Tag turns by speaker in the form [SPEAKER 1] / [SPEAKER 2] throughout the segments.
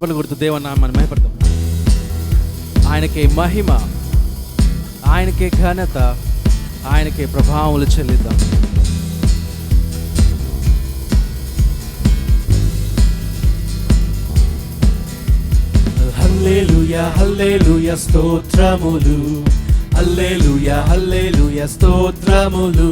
[SPEAKER 1] కొడుతూ దేవుని నామాన్ని మహిమపడతాం. ఆయనకే మహిమ, ఆయనకే ఘనత, ఆయనకే ప్రభావములు చెల్లిద్దాం. హల్లెలూయా హల్లెలూయా స్తోత్రములు, హల్లెలూయా హల్లెలూయా స్తోత్రములు,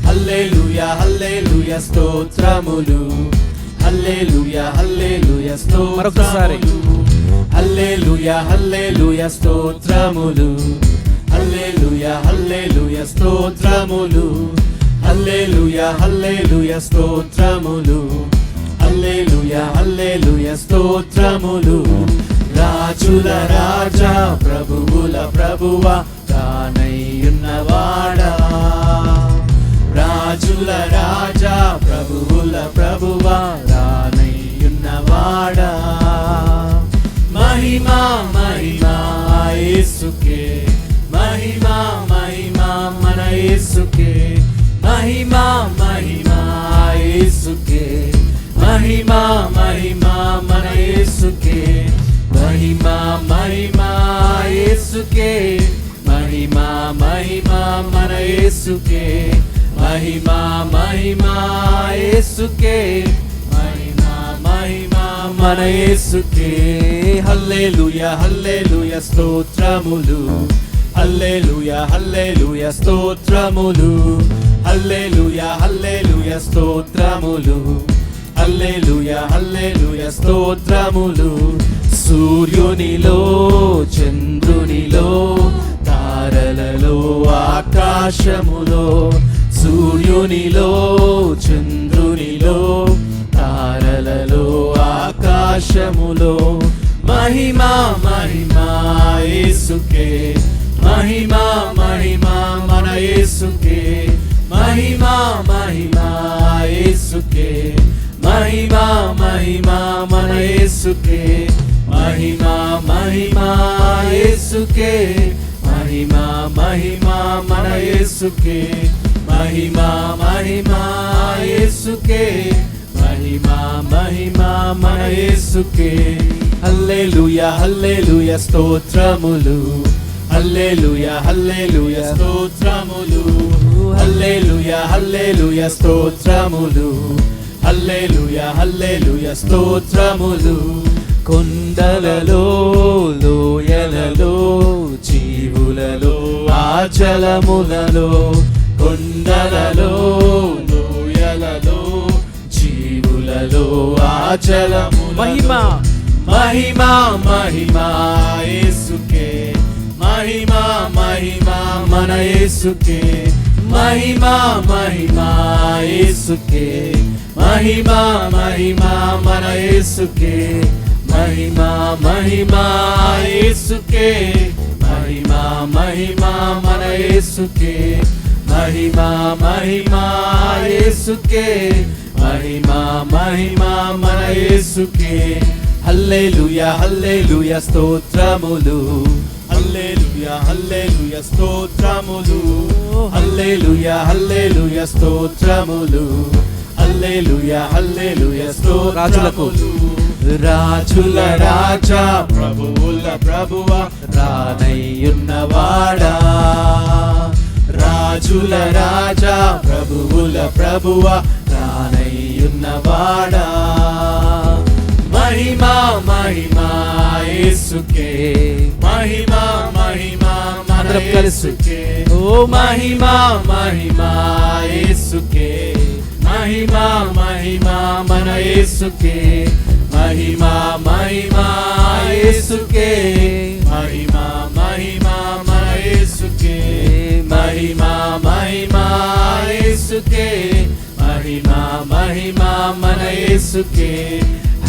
[SPEAKER 1] హల్లెలూయా హల్లెలూయా స్తోత్రములు, హల్లెలూయా హల్లెలూయా స్తోత్రములు. మరొకసారి హల్లెలూయా హల్లెలూయా స్తోత్రములు, హల్లెలూయా హల్లెలూయా స్తోత్రములు, హల్లెలూయా హల్లెలూయా స్తోత్రములు, హల్లెలూయా హల్లెలూయా స్తోత్రములు. రాజుల రాజా ప్రభువుల ప్రభువా తానయ్యున్నవాడా, రాజుల రాజా ప్రభువుల ప్రభువా తానయ్యున్నవాడా. మహిమా మహిమా యేసుకే, మహిమా మహిమా మన యేసుకే, మహిమా మహిమా యేసుకే, మహిమా మహిమా మన యేసుకే, మహిమా మహిమా యేసుకే, మహిమా మహిమా మన యేసుకే, మహిమా మహిమా యేసుకే, మహిమా మహిమా మన యేసుకే. హల్లెలూయా హల్లెలూయా స్తోత్రములు, హల్లెలూయా హల్లెలూయా స్తోత్రములు, హల్లెలూయా హల్లెలూయా స్తోత్రములు, హల్లెలూయా హల్లెలూయా స్తోత్రములు. సూర్యునిలో చంద్రునిలో తారలలో ఆకాశములో, సూర్యునిలో చంద్రునిలో తారలలో ఆకాశములో, మహిమా మహిమా యేసుకే, మహిమా మహిమా మన యేసుకే, మహిమా మహిమా యేసుకే, మహిమా మహిమా మన యేసుకే, మహిమా మహిమా యేసుకే, మహిమా మహిమా మన యేసుకే, మహిమా మహిమా యేసుకే, మహిమా మహిమా మన యేసుకే. హల్లెలూయా హల్లెలూయా స్తోత్రములు, హల్లెలూయా హల్లెలూయా స్తోత్రములు, హల్లెలూయా హల్లెలూయా స్తోత్రములు, హల్లెలూయా హల్లెలూయా స్తోత్రములు. కొండలలో లోయలలో జీవులలో ఆచలములలో, కొండలలో లోయలలో జీవులలో ఆచలములలో, మహిమా మహిమా మహిమా యేసుకే, మహిమా మహిమా మన యేసుకే, మహిమా మహిమా యేసుకే, మహిమా మహిమా మన యేసుకే, మహిమా మహిమా యేసుకే, మహిమా మహిమా మన యేసుకే, మహిమా మహిమా యేసుకే, మహిమా మహిమా మన యేసుకే. హల్లెలూయా హల్లెలూయా స్తోత్రములు, హల్లెలూయా హల్లెలూయా స్తోత్రములు, హల్లెలూయా హల్లెలూయా స్తోత్రములు, హల్లెలూయా హల్లెలూయా స్తోత్రములు. రాజుల రాజా ప్రభువుల ప్రభువా రానయ్యున్నవాడా, రాజుల రాజా ప్రభువుల ప్రభువా రానయ్యున్నవాడా. మహిమా మహిమా యేసుకే, మహిమా మహిమా మన యేసుకే, ఓ మహిమా మహిమా యేసుకే, మహిమా మహిమా మన యేసుకే, మహిమా మహిమా యేసుకే, మహిమా మహిమా మన యేసుకే, మహిమా మహిమా యేసుకే, మహిమా మహిమా మన యేసుకే.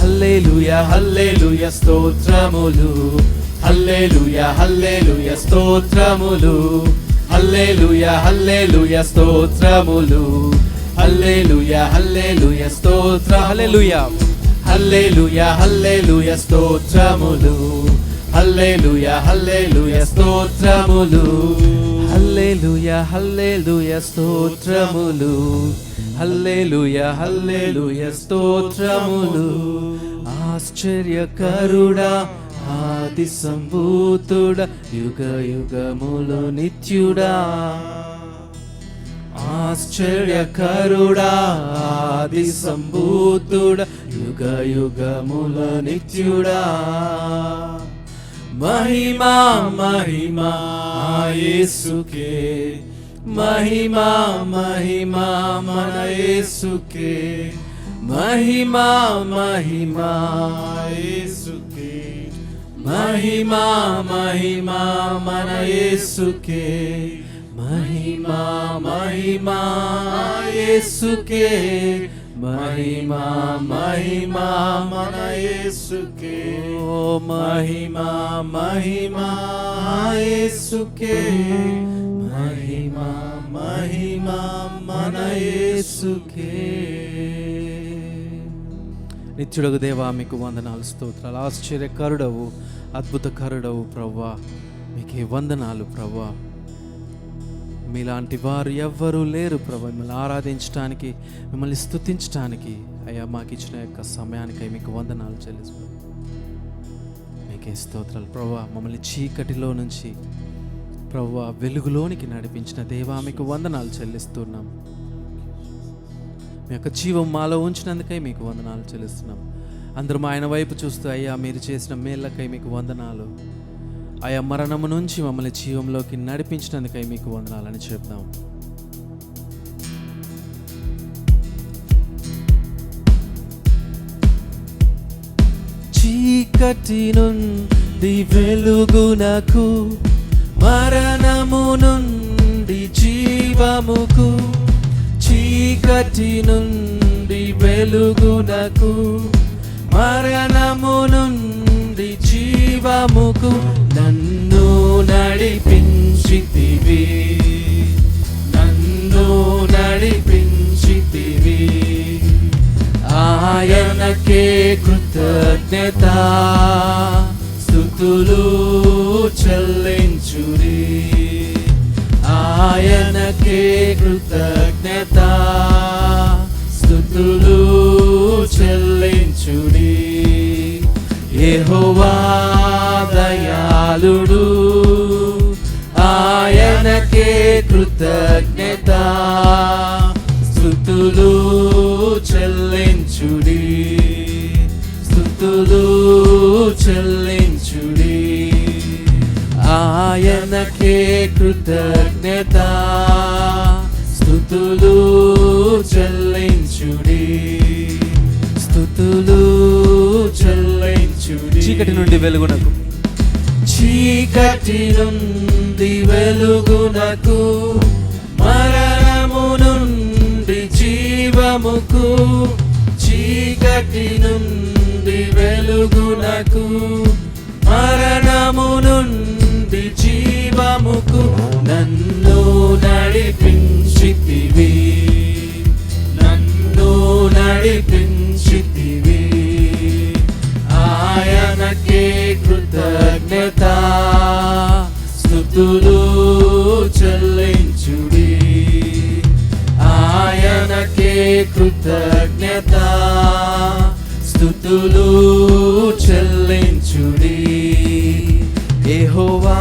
[SPEAKER 1] హల్లెలూయా హల్లెలూయా స్తోత్రములు, హల్లెలూయా హల్లెలూయా స్తోత్రములు, హల్లెలూయా హల్లెలూయా స్తోత్రములు, హల్లెలూయా హల్లెలూయా స్తోత్ర, హల్లెలూయా హల్లెలూయా హల్లెలూయా స్తోత్రములు, హల్లెలూయా హల్లెలూయా స్తోత్రములు, హల్లెలూయా హల్లెలూయా స్తోత్రములు, హల్లెలూయా హల్లెలూయా స్తోత్రములు. ఆశ్చర్యకరుడా ఆది సంభూతుడా యుగ యుగములు నిత్యుడా. ఆశ్చర్యకరుడా ఆది సంభూతుడా యుగ యుగముల నిత్యుడా. మహిమా మహిమా యేసుకే, మహిమా మహిమా మన యేసుకే, మహిమా మహిమా యేసుకే, మహిమా మహిమా మన యేసుకే, మహిమా మహిమా యేసుకే, మహిమా మహిమా మన యేసుకే. ఓ మహిమా మహిమా యేసుకే, మహిమా మహిమా మన యేసుకే. నిత్యుడగు దేవా మీకు వందనాలు, స్తోత్రాలు. ఆశ్చర్యకరుడవు, అద్భుతకరుడవు ప్రవ్వా, మీకే వందనాలు ప్రవ్వా. మీలాంటి వారు ఎవ్వరూ లేరు ప్రభా. మిమ్మల్ని ఆరాధించడానికి, మిమ్మల్ని స్తుతించడానికి అయ్యా మాకు ఇచ్చిన యొక్క సమయానికై మీకు వందనాలు చెల్లిస్తాం. మీకే స్తోత్రాలు ప్రభా. మమ్మల్ని చీకటిలో నుంచి ప్రభా వెలుగులోనికి నడిపించిన దేవా మీకు వందనాలు చెల్లిస్తున్నాం. మీ యొక్క జీవం మాలో ఉంచినందుకై మీకు వందనాలు చెల్లిస్తున్నాం. అందరం ఆయన వైపు చూస్తూ అయ్యా మీరు చేసిన మేళ్ళకై మీకు వందనాలు, ఆయా మరణము నుంచి మమ్మల్ని జీవంలోకి నడిపించినందుకై మీకు వందనాలని చెప్తాం. చీకటి నుండి వెలుగునకు, మరణము నుండి జీవముకు, చీకటి నుండి వెలుగునకు, మరణము నుండి జీవముకు నన్ను నడిపించితివి, నన్ను నడిపించితివి. ఆయనకే కృతజ్ఞత స్తుతులు చెల్లించుడి, ఆయనకే కృతజ్ఞత స్తుతులు చెల్లించుడి. యెహోవా దయాళుడు, ఆయనకే కృతజ్ఞత స్తుతులు చెల్లించుడి, స్తుతులు చెల్లించుడి. ఆయనకే కృతజ్ఞత స్తుతులు చెల్లించుడి, స్తుతులు చెల్లించుడి. చీకటి నుండి వెలుగునకు, చీకటి నుండి వెలుగునకు, మరణము నుండి జీవముకు, చీకటి నుండి వెలుగునకు, మరణము నుండి జీవముకు నన్ను నడిపించితివి, నన్ను నడిపించితివి. ఆయనకే కృతజ్ఞత స్తుతులు చెల్లించుడి, ఆయనకే కృతజ్ఞత స్తుతులు చెల్లించుడి. యెహోవా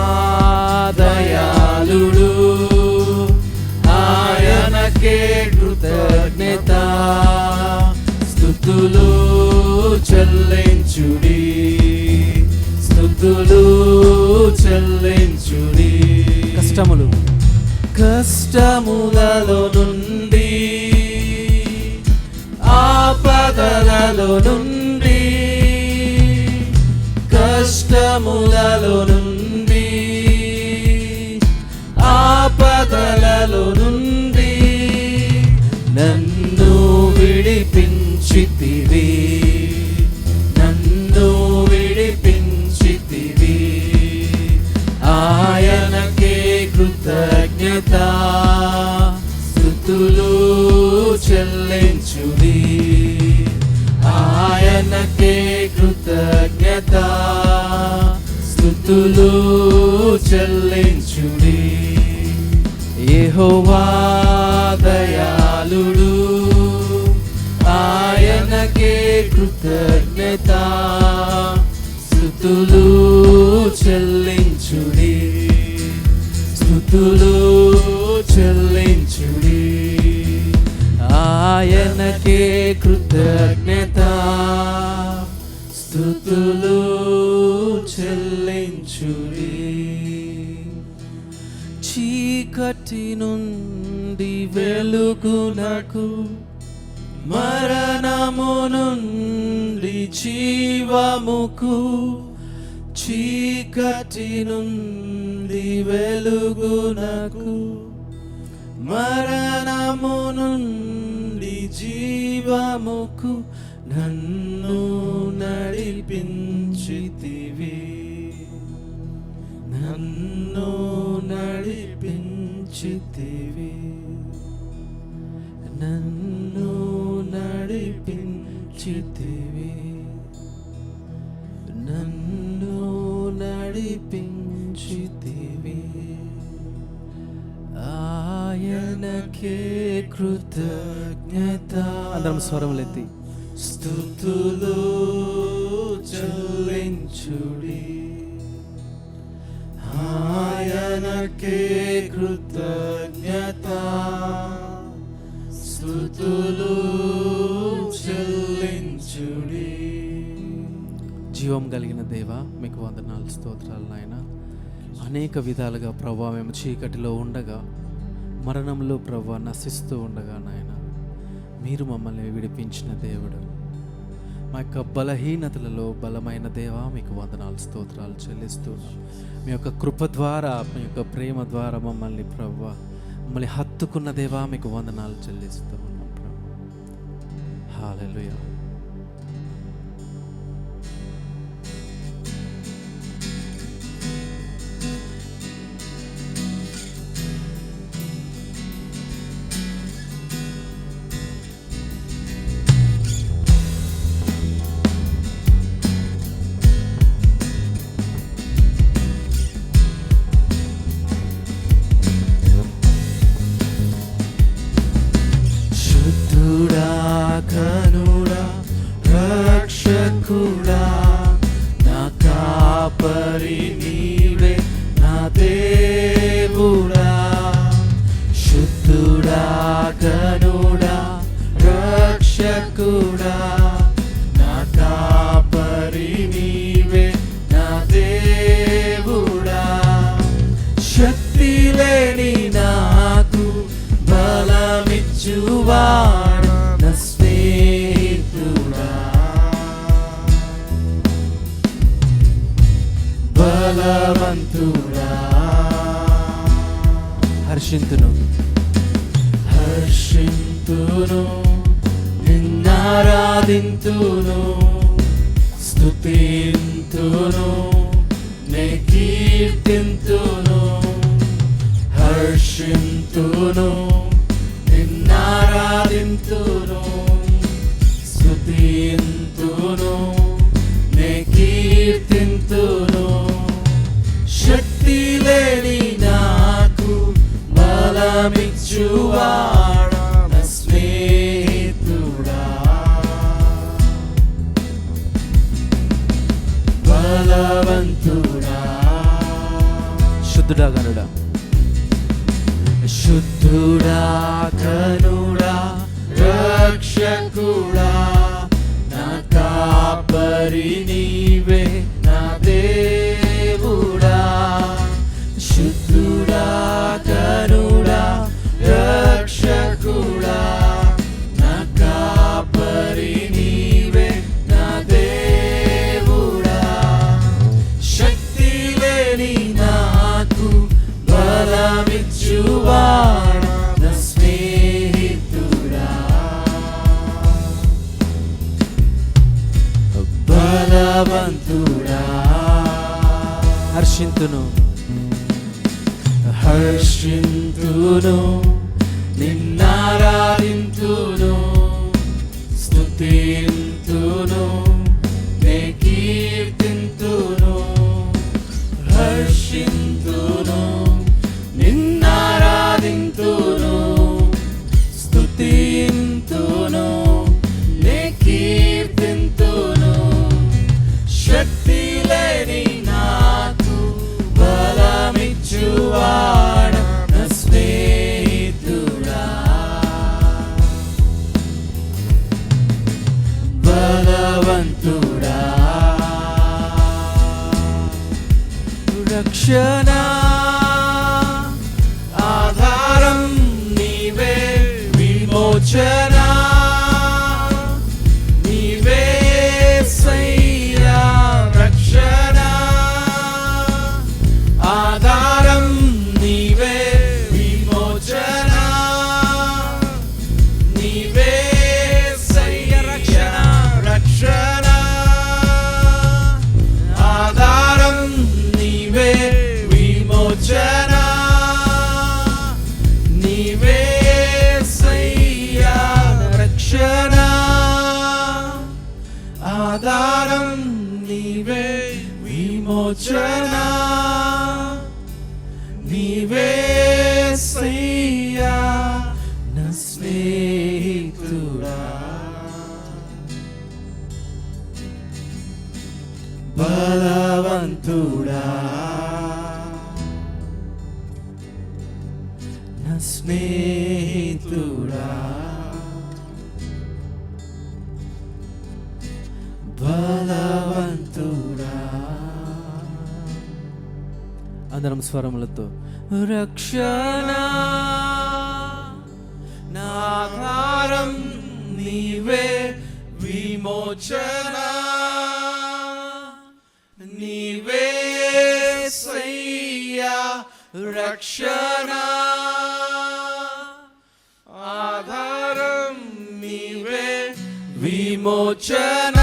[SPEAKER 1] దయాళుడు, ఆయనకే కృతజ్ఞత స్తుతులు చెల్లించుడి, స్తుతులు చెల్లించుడి. కష్టములు, కష్టములలో నుండి, ఆపదలలో నుండి, కష్టములలో నుండి, ఆపదలలో నుండి నన్ను విడిపించితివి, నన్ను విడిపించితివి. ఆయనకే కృతజ్ఞత స్తుతులు చెల్లించుడి, ఆయనకే కృతజ్ఞత స్తుతులు చెల్లించుడి. యెహోవా దయాళుడు, ఆయనకే కృతజ్ఞత స్తుతులు చెల్లించుడి, స్తుతులు చెల్లించుడి, ఆయనకే కృతజ్ఞత స్తుతులు చెల్లించుడి. చీకటి నుండి వెలుగునకు, మరణము నుండి జీవముకు, చీకటి నుండి వెలుగునకు, మరణము నుండి జీవముకు నన్ను నడిపించితివి, నన్ను నడిపించితివి, నన్ను నడిపించితివి, నన్ను నడిపించితివి, ఆయనకే కృతజ్ఞత. అందరం స్వరములెత్తి స్తుతులు చెల్లించుడి, ఆయనకే కృతజ్ఞత స్తుతులు చెల్లించుడి. జీవం కలిగిన దేవా, మీకు వందనాలు, స్తోత్రాలు నాయన. అనేక విధాలుగా ప్రభా మేము చీకటిలో ఉండగా, మరణంలో ప్రభా నశిస్తూ ఉండగా నాయన, మీరు మమ్మల్ని విడిపించిన దేవుడు. మా యొక్క బలహీనతలలో బలమైన దేవా, మీకు వందనాలు, స్తోత్రాలు చెల్లిస్తున్నాం. మీ యొక్క కృప ద్వారా, మీ యొక్క ప్రేమ ద్వారా మమ్మల్ని ప్రభా మమ్మల్ని హత్తుకున్న దేవా, మీకు వందనాలు చెల్లిస్తూ ఉన్నాం ప్రభా. హల్లెలూయా. కనుడా రక్షకుడా, నా కాపరి నీవే, నా దేవుడా. శుద్ధుడా కనుడా రక్షకుడా, నా కాపరి నీవే, నా దేవుడా. శక్తి లేని నాకు బలమిచ్చువాడు నా స్నేహితుడా, బలవంతుడా. హర్షింతును హర్షింతును, నిన్నారాధింతును, స్తుతింతును, నే కీర్తింతును. హర్షింతును, నిన్నారాధింతును, స్తుతింతును, నే కీర్తింతును. శక్తి లేని నాకు బలమిచ్చువాడు నా స్నేహితుడా, బలవంతుడా. శుద్ధుడా కనుడా, శుద్ధుడా కనుడా రక్షకుడా, నా కాపరి నీవే, నా దేవుడా. శుద్ధుడా కనుడా రక్షకుడా, నా కాపరి నీవే, నా దేవుడా. శక్తి లేని నాకు బలమిచ్చువాడు నా స్నేహితుడా, బలవంతుడా. హర్షింతును హర్షింతును, నిన్నారాధింతును, స్తుతింతును, నే కీర్తింతును. హర్షింతును, నిన్నారాధింతును, స్తుతింతును, నే కీర్తింతును. బలవంతుడా రక్షణ ఆధారం నీవే విమోచన నీవే సయ్యా రక్షణ ఆధారం నీవే విమోచన నీవే సయ్యా రక్షణ ఆధారం నీవే విమోచన నీవే సయ్యా రక్షణ ఆధారం నీవే విమోచన నీవే సయ్యా నా స్నేహితుడా బలవంతుడా నా స్నేహితుడా బలవంతుడా అందరం స్వరములతో రక్షణ నా ఆధారం నీవే విమోచన నీవే సయ్యా రక్షణ ఆధారం నీవే విమోచన